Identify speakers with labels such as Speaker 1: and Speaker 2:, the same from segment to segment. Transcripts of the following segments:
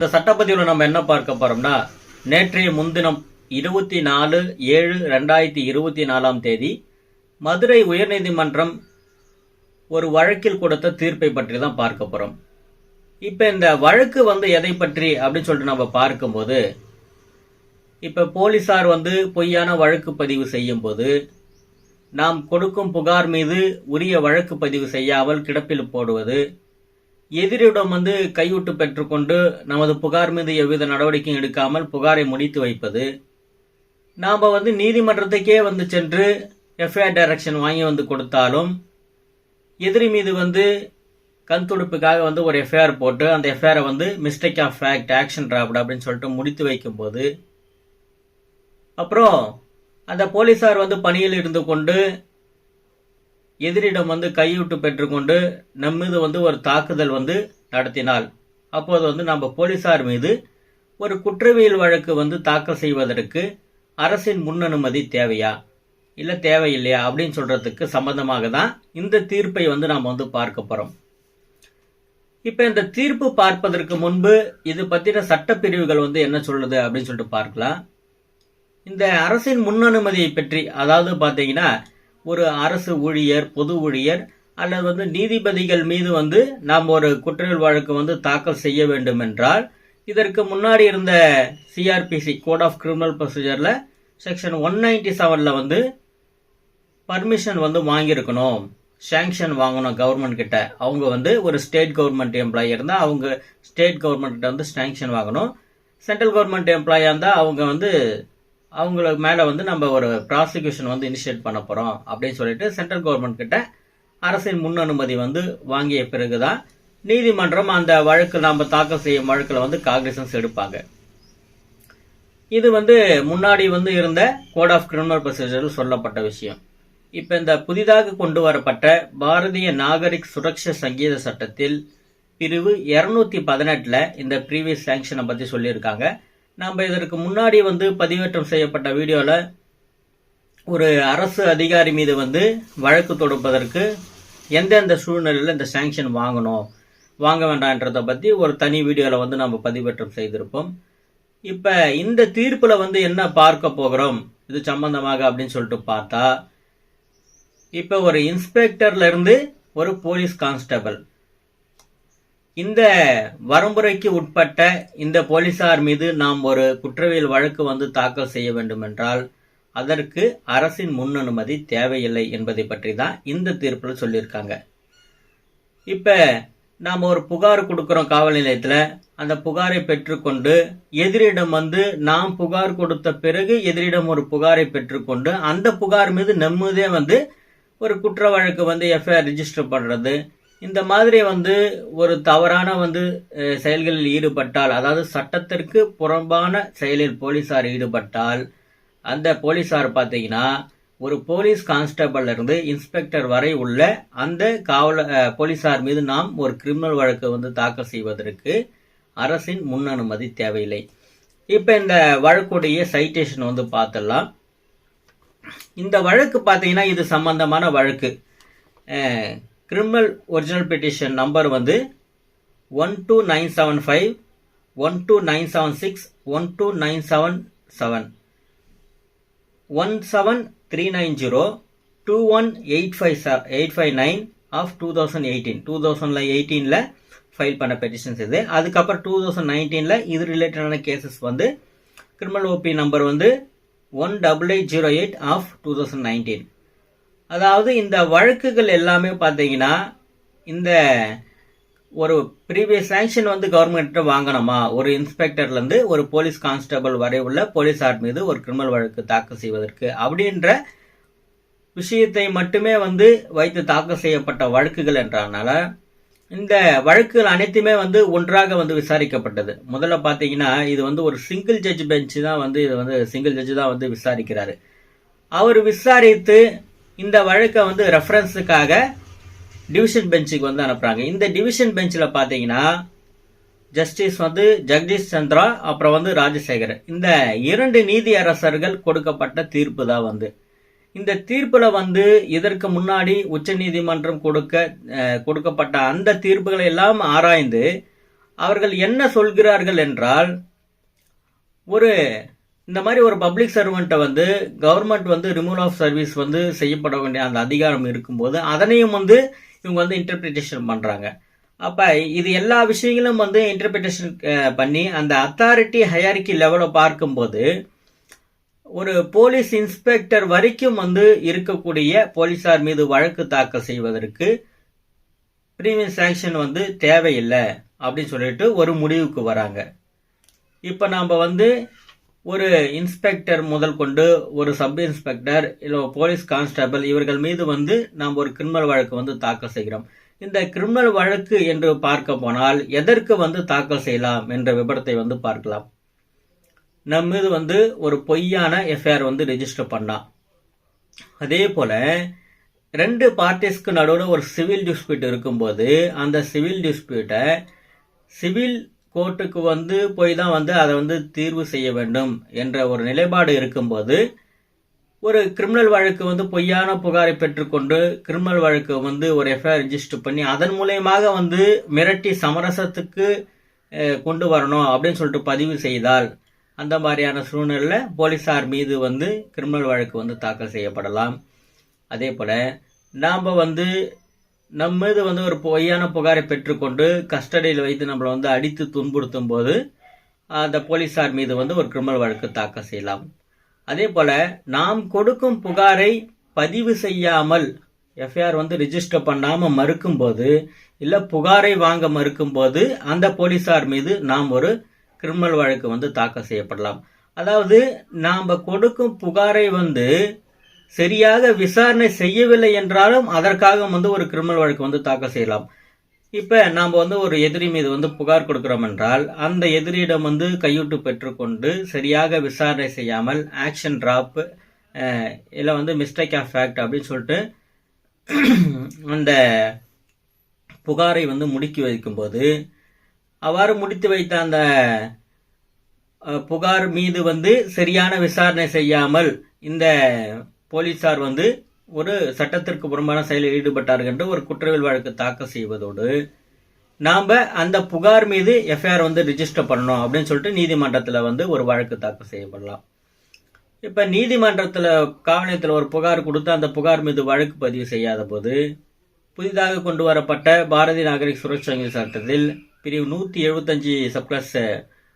Speaker 1: இந்த சட்டப்பதிவில் நம்ம என்ன பார்க்க போறோம்னா, நேற்றைய முன்தினம் 24/7/2024 மதுரை உயர்நீதிமன்றம் ஒரு வழக்கில் கொடுத்த தீர்ப்பை பற்றி தான் பார்க்க போறோம். இப்ப இந்த வழக்கு எதை பற்றி அப்படின்னு சொல்லிட்டு நம்ம பார்க்கும்போது, இப்ப போலீசார் பொய்யான வழக்கு பதிவு செய்யும் போது நாம் கொடுக்கும் புகார் மீது உரிய வழக்கு பதிவு செய்யாமல் கிடப்பில் போடுவது, எதிரிடம் கையூட்டு பெற்றுக்கொண்டு நமது புகார் மீது எவ்வித நடவடிக்கையும் எடுக்காமல் புகாரை முடித்து வைப்பது, நாம் நீதிமன்றத்துக்கே சென்று எஃப்ஐஆர் டைரக்ஷன் வாங்கி கொடுத்தாலும் எதிரி மீது கண் துடுப்புக்காக ஒரு எஃப்ஐஆர் போட்டு அந்த எஃப்ஐஆரை mistake of fact action dropped அப்படின்னு சொல்லிட்டு முடித்து வைக்கும்போது, அப்புறம் அந்த போலீசார் பணியில் இருந்து கொண்டு எதிரிடம் கையூட்டு பெற்றுக்கொண்டு நம் மீது ஒரு தாக்குதல் நடத்தினால், அப்போது நம்ம போலீசார் மீது ஒரு குற்றவியல் வழக்கு தாக்கல் செய்வதற்கு அரசின் முன் அனுமதி தேவையா இல்ல தேவையில்லையா அப்படின்னு சொல்றதுக்கு சம்பந்தமாக தான் இந்த தீர்ப்பை நாம் பார்க்க போறோம். இப்ப இந்த தீர்ப்பு பார்ப்பதற்கு முன்பு இது பத்தின சட்டப்பிரிவுகள் என்ன சொல்லுது அப்படின்னு சொல்லிட்டு பார்க்கலாம். இந்த அரசின் முன் அனுமதியை பற்றி, அதாவது பாத்தீங்கன்னா ஒரு அரசு ஊழியர், பொது ஊழியர் அல்லது நீதிபதிகள் மீது நாம் ஒரு குற்றவியல் வழக்கு தாக்கல் செய்ய வேண்டும் என்றால், இதற்கு முன்னாடி இருந்த சிஆர்பிசி கோட் ஆஃப் கிரிமினல் ப்ரொசீஜர்ல செக்ஷன் 197ல பர்மிஷன் வாங்கியிருக்கணும், சாங்ஷன் வாங்கணும் கவர்மெண்ட் கிட்ட. அவங்க ஒரு ஸ்டேட் கவர்மெண்ட் எம்ப்ளாயி இருந்தா அவங்க ஸ்டேட் கவர்மெண்ட் கிட்ட சாங்ஷன் வாங்கணும். சென்ட்ரல் கவர்மெண்ட் எம்ப்ளாயா இருந்தா அவங்க அவங்களுக்கு மேல நம்ம ஒரு ப்ராசிக்யூஷன் இனிஷியேட் பண்ண போறோம் அப்படின்னு சொல்லிட்டு சென்ட்ரல் கவர்மெண்ட் கிட்ட அரசின் முன் அனுமதி வாங்கிய பிறகுதான் நீதிமன்றம் அந்த வழக்கு நாம தாக்கல் செய்யும் வழக்குல காக்னிசன்ஸ் எடுப்பாங்க. இது முன்னாடி இருந்த கோட் ஆஃப் கிரிமினல் ப்ரொசீஜர் சொல்லப்பட்ட விஷயம். இப்ப இந்த புதிதாக கொண்டு வரப்பட்ட பாரதிய நாகரிக் சுரக்ஷா சங்கீத சட்டத்தில் பிரிவு 218ல இந்த ப்ரீவியஸ் சாங்ஷனை பத்தி சொல்லியிருக்காங்க. நம்ம இதற்கு முன்னாடி பதிவேற்றம் செய்யப்பட்ட வீடியோல ஒரு அரசு அதிகாரி மீது வழக்கு தொடுப்பதற்கு எந்தெந்த சூழ்நிலையில இந்த சாங்ஷன் வாங்கணும் வாங்க வேண்டாம்ன்றத பத்தி ஒரு தனி வீடியோல நம்ம பதிவேற்றம் செய்திருப்போம். இப்ப இந்த தீர்ப்புல என்ன பார்க்க போகிறோம் இது சம்பந்தமாக அப்படின்னு சொல்லிட்டு பார்த்தா, இப்ப ஒரு இன்ஸ்பெக்டர்ல இருந்து ஒரு போலீஸ் கான்ஸ்டபிள், இந்த வரம்புரைக்கு உட்பட்ட இந்த போலீசார் மீது நாம் ஒரு குற்றவியல் வழக்கு தாக்கல் செய்ய வேண்டும் என்றால் அதற்கு அரசின் முன் அனுமதி தேவையில்லை என்பதை பற்றி தான் இந்த தீர்ப்புல சொல்லியிருக்காங்க. இப்ப நாம் ஒரு புகார் கொடுக்கிறோம் காவல் நிலையத்துல, அந்த புகாரை பெற்றுக்கொண்டு எதிரிடம் நாம் புகார் கொடுத்த பிறகு எதிரிடம் ஒரு புகாரை பெற்றுக்கொண்டு அந்த புகார் மீது நம்மதே ஒரு குற்ற வழக்கு எஃப்ஐஆர் ரிஜிஸ்டர் பண்றது, இந்த மாதிரி ஒரு தவறான செயல்களில் ஈடுபட்டால், அதாவது சட்டத்திற்கு புறம்பான செயலில் போலீசார் ஈடுபட்டால், அந்த போலீசார் பாத்தீங்கன்னா ஒரு போலீஸ் கான்ஸ்டபிள் இருந்து இன்ஸ்பெக்டர் வரை உள்ள அந்த போலீசார் மீது நாம் ஒரு கிரிமினல் வழக்கு தாக்கல் செய்வதற்கு அரசின் முன் அனுமதி தேவையில்லை. இப்ப இந்த வழக்குடைய சைட்டேஷன் பார்த்துடலாம். இந்த வழக்கு பாத்தீங்கன்னா இது சம்பந்தமான வழக்கு. Criminal original petition number 12975, 12976, 12977, 17390, 21859 of 2018ல ஃபைல் பண்ண பெட்டிஷன்ஸ் இது. அதுக்கப்புறம் 2019ல இது ரிலேட்டடான cases criminal OP number 18808 of 2019. அதாவது இந்த வழக்குகள் எல்லாமே பாத்தீங்கன்னா இந்த ஒரு ப்ரீவியஸ் சாங்ஷன் கவர்மெண்ட் வாங்கணுமா, ஒரு இன்ஸ்பெக்டர்ல இருந்து ஒரு போலீஸ் கான்ஸ்டபிள் வரை உள்ள போலீசார் மீது ஒரு கிரிமினல் வழக்கு தாக்கல் செய்வதற்கு அப்படின்ற விஷயத்தை மட்டுமே வைத்து தாக்கல் செய்யப்பட்ட வழக்குகள் என்றனால இந்த வழக்குகள் அனைத்துமே ஒன்றாக விசாரிக்கப்பட்டது. முதல்ல பாத்தீங்கன்னா இது ஒரு சிங்கிள் ஜட்ஜ் பெஞ்ச் தான் இது சிங்கிள் ஜட்ஜ் தான் விசாரிக்கிறாரு. அவர் விசாரித்து இந்த வழக்கை ரெஃபரன்ஸுக்காக டிவிஷன் பெஞ்சுக்கு அனுப்புறாங்க. இந்த டிவிஷன் பெஞ்சில் பாத்தீங்கன்னா ஜஸ்டிஸ் ஜெகதீஷ் சந்திரா அப்புறம் ராஜசேகர், இந்த 2 நீதி அரசர்கள் கொடுக்கப்பட்ட தீர்ப்பு தான் இந்த தீர்ப்புல இதற்கு முன்னாடி உச்ச நீதிமன்றம் கொடுக்கப்பட்ட அந்த தீர்ப்புகளை எல்லாம் ஆராய்ந்து அவர்கள் என்ன சொல்கிறார்கள் என்றால், இந்த மாதிரி ஒரு பப்ளிக் சர்வெண்ட்டை வந்து கவர்மெண்ட் வந்து ரிமூவல் ஆஃப் சர்வீஸ் வந்து செய்யப்பட வேண்டிய அந்த அதிகாரம் இருக்கும்போது அதனையும் வந்து இவங்க வந்து இன்டர்பிரிட்டேஷன் பண்றாங்க. அப்ப இது எல்லா விஷயங்களும் வந்து இன்டர்பிரிட்டேஷன் பண்ணி அந்த அத்தாரிட்டி ஹையாரிக்கி லெவலை பார்க்கும்போது ஒரு போலீஸ் இன்ஸ்பெக்டர் வரைக்கும் வந்து இருக்கக்கூடிய போலீசார் மீது வழக்கு தாக்கல் செய்வதற்கு பிரீமியம் சாங்ஷன் வந்து தேவையில்லை அப்படின்னு சொல்லிட்டு ஒரு முடிவுக்கு வராங்க. இப்ப நாம வந்து ஒரு இன்ஸ்பெக்டர் முதல் கொண்டு ஒரு சப் இன்ஸ்பெக்டர் இல்லை போலீஸ் கான்ஸ்டபிள் இவர்கள் மீது வந்து நாம் ஒரு கிரிமினல் வழக்கு வந்து தாக்கல் செய்கிறோம். இந்த கிரிமினல் வழக்கு என்று பார்க்க போனால் எதற்கு வந்து தாக்கல் செய்யலாம் என்ற விபரத்தை வந்து பார்க்கலாம். நம்ம மீது வந்து ஒரு பொய்யான எஃப்ஐஆர் வந்து ரெஜிஸ்டர் பண்ணலாம். அதே போல 2 பார்ட்டிஸ்க்கு நடுவில் ஒரு சிவில் டிஸ்பியூட் இருக்கும்போது அந்த சிவில் டிஸ்பியூட்டை சிவில் கோர்ட்டுக்கு வந்து போய் தான் வந்து அதை வந்து தீர்வு செய்ய வேண்டும் என்ற ஒரு நிலைப்பாடு இருக்கும்போது ஒரு கிரிமினல் வழக்கு வந்து பொய்யான புகாரை பெற்றுக்கொண்டு கிரிமினல் வழக்கு வந்து ஒரு எஃப்ஐஆர் ரெஜிஸ்டர் பண்ணி அதன் மூலயமாக வந்து மிரட்டி சமரசத்துக்கு கொண்டு வரணும் அப்படின்னு சொல்லிட்டு பதிவு செய்தால் அந்த மாதிரியான சூழ்நிலையில் போலீசார் மீது வந்து கிரிமினல் வழக்கு வந்து தாக்கல் செய்யப்படலாம். அதே போல நாம் வந்து நம்ம மீது வந்து ஒரு பொய்யான புகாரை பெற்றுக்கொண்டு கஸ்டடியில் வைத்து நம்மளை வந்து அடித்து துன்புறுத்தும் போது அந்த போலீசார் மீது வந்து ஒரு கிரிமினல் வழக்கு தாக்கல் செய்யலாம். அதே போல நாம் கொடுக்கும் புகாரை பதிவு செய்யாமல் எஃப்ஐஆர் வந்து ரெஜிஸ்டர் பண்ணாமல் மறுக்கும்போது இல்லை புகாரை வாங்க மறுக்கும்போது அந்த போலீசார் மீது நாம் ஒரு கிரிமினல் வழக்கு வந்து தாக்கல் செய்யப்படலாம். அதாவது நாம் கொடுக்கும் புகாரை வந்து சரியாக விசாரணை செய்யவில்லை என்றாலும் அதற்காக வந்து ஒரு கிரிமினல் வழக்கு வந்து தாக்கல் செய்யலாம். இப்ப நாம் வந்து ஒரு எதிரி மீது வந்து புகார் கொடுக்கிறோம் என்றால் அந்த எதிரியிடம் வந்து கையூட்டு பெற்றுக்கொண்டு சரியாக விசாரணை செய்யாமல் ஆக்ஷன் டிராப் இல்லை வந்து மிஸ்டேக் ஆஃப் ஃபேக்ட் அப்படின்னு சொல்லிட்டு அந்த புகாரை வந்து முடுக்கி வைக்கும்போது அவ்வாறு முடித்து வைத்த அந்த புகார் மீது வந்து சரியான விசாரணை செய்யாமல் இந்த போலீசார் வந்து ஒரு சட்டத்திற்கு புறம்பான செயலில் ஈடுபட்டார்கள் என்று ஒரு குற்றவியல் வழக்கு தாக்கல் செய்வதோடு நாம் அந்த புகார் மீது எஃப்ஐஆர் வந்து ரிஜிஸ்டர் பண்ணணும் அப்படின்னு சொல்லிட்டு நீதிமன்றத்தில் வந்து ஒரு வழக்கு தாக்கல் செய்யப்படலாம். இப்போ நீதிமன்றத்தில் காவல் ஒரு புகார் கொடுத்து அந்த புகார் மீது வழக்கு பதிவு செய்யாத போது புதிதாக கொண்டு வரப்பட்ட பாரதிய நாகரிக சுரட்சா சட்டத்தில் பிரிவு 175 சப்கிளாஸ்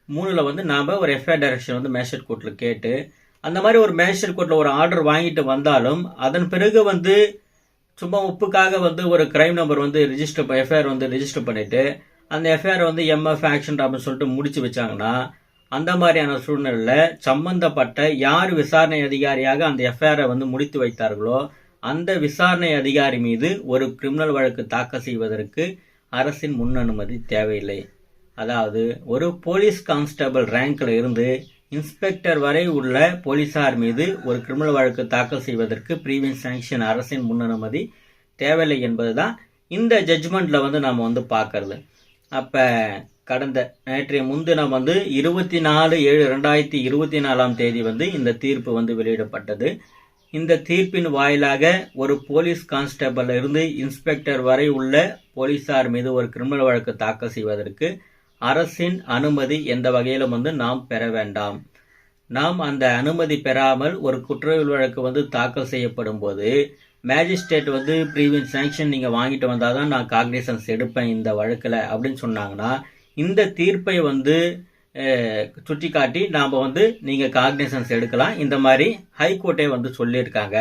Speaker 1: 3 வந்து நாம் ஒரு எஃப்ஐஆர் டைரக்ஷன் வந்து மேஜிஸ்ட்ரேட் கோர்ட்டில் கேட்டு அந்த மாதிரி ஒரு மேஜிஸ்ட்ரேட் கோர்ட்டில் ஒரு ஆர்டர் வாங்கிட்டு வந்தாலும் அதன் பிறகு வந்து சும்மா உப்புக்காக வந்து ஒரு கிரைம் நம்பர் வந்து எஃப்ஐஆர் வந்து ரெஜிஸ்டர் பண்ணிட்டு அந்த எஃப்ஐஆர் வந்து எம்எஃப் ஆக்ஷன் அப்படின்னு சொல்லிட்டு முடிச்சு வச்சாங்கன்னா அந்த மாதிரியான சூழ்நிலையில் சம்பந்தப்பட்ட யார் விசாரணை அதிகாரியாக அந்த எஃப்ஐஆரை வந்து முடித்து வைத்தார்களோ அந்த விசாரணை அதிகாரி மீது ஒரு கிரிமினல் வழக்கு தாக்கல் செய்வதற்கு அரசின் முன் அனுமதி தேவையில்லை. அதாவது ஒரு போலீஸ் கான்ஸ்டபிள் ரேங்க்ல இருந்து இன்ஸ்பெக்டர் வரை உள்ள போலீசார் மீது ஒரு கிரிமினல் வழக்கு தாக்கல் செய்வதற்கு பிரீமியம் சாங்ஷன் அரசின் முன் அனுமதி தேவையில்லை என்பதுதான் இந்த ஜட்ஜ்மெண்ட்ல வந்து நாம வந்து பார்க்கறது. அப்ப கடந்த நேற்றைய முன்தினம் வந்து 24/7/2024 வந்து இந்த தீர்ப்பு வந்து வெளியிடப்பட்டது. இந்த தீர்ப்பின் வாயிலாக ஒரு போலீஸ் கான்ஸ்டபிள் இருந்து இன்ஸ்பெக்டர் வரை உள்ள போலீசார் மீது ஒரு கிரிமினல் வழக்கு தாக்கல் செய்வதற்கு அரசின் அனுமதி எந்த வகையிலும் வந்து நாம் பெற வேண்டாம். நாம் அந்த அனுமதி பெறாமல் ஒரு குற்றவியல் வழக்கு வந்து தாக்கல் செய்யப்படும் போது மேஜிஸ்ட்ரேட் வந்து ப்ரீவியஸ் சாங்ஷன் நீங்க வாங்கிட்டு வந்தாதான் நான் காக்னிசன்ஸ் எடுப்பேன் இந்த வழக்குல அப்படின்னு சொன்னாங்கன்னா இந்த தீர்ப்பை வந்து சுட்டி காட்டி நாம வந்து நீங்க காக்னிசன்ஸ் எடுக்கலாம், இந்த மாதிரி ஹைகோர்ட்டே வந்து சொல்லியிருக்காங்க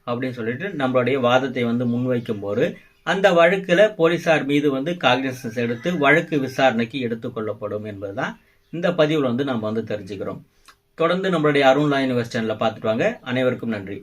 Speaker 1: அப்படின்னு சொல்லிட்டு நம்மளுடைய வாதத்தை வந்து முன்வைக்கும் போது அந்த வழக்குல போலீசார் மீது வந்து காக்னிசன்ஸ் எடுத்து வழக்கு விசாரணைக்கு எடுத்துக்கொள்ளப்படும் என்பதுதான் இந்த பதிவில் வந்து நம்ம வந்து தெரிஞ்சுக்கிறோம். தொடர்ந்து நம்மளுடைய அருண் லா யூனிவர்ஸ் சேனலை பார்த்துட்டு வாங்க. அனைவருக்கும் நன்றி.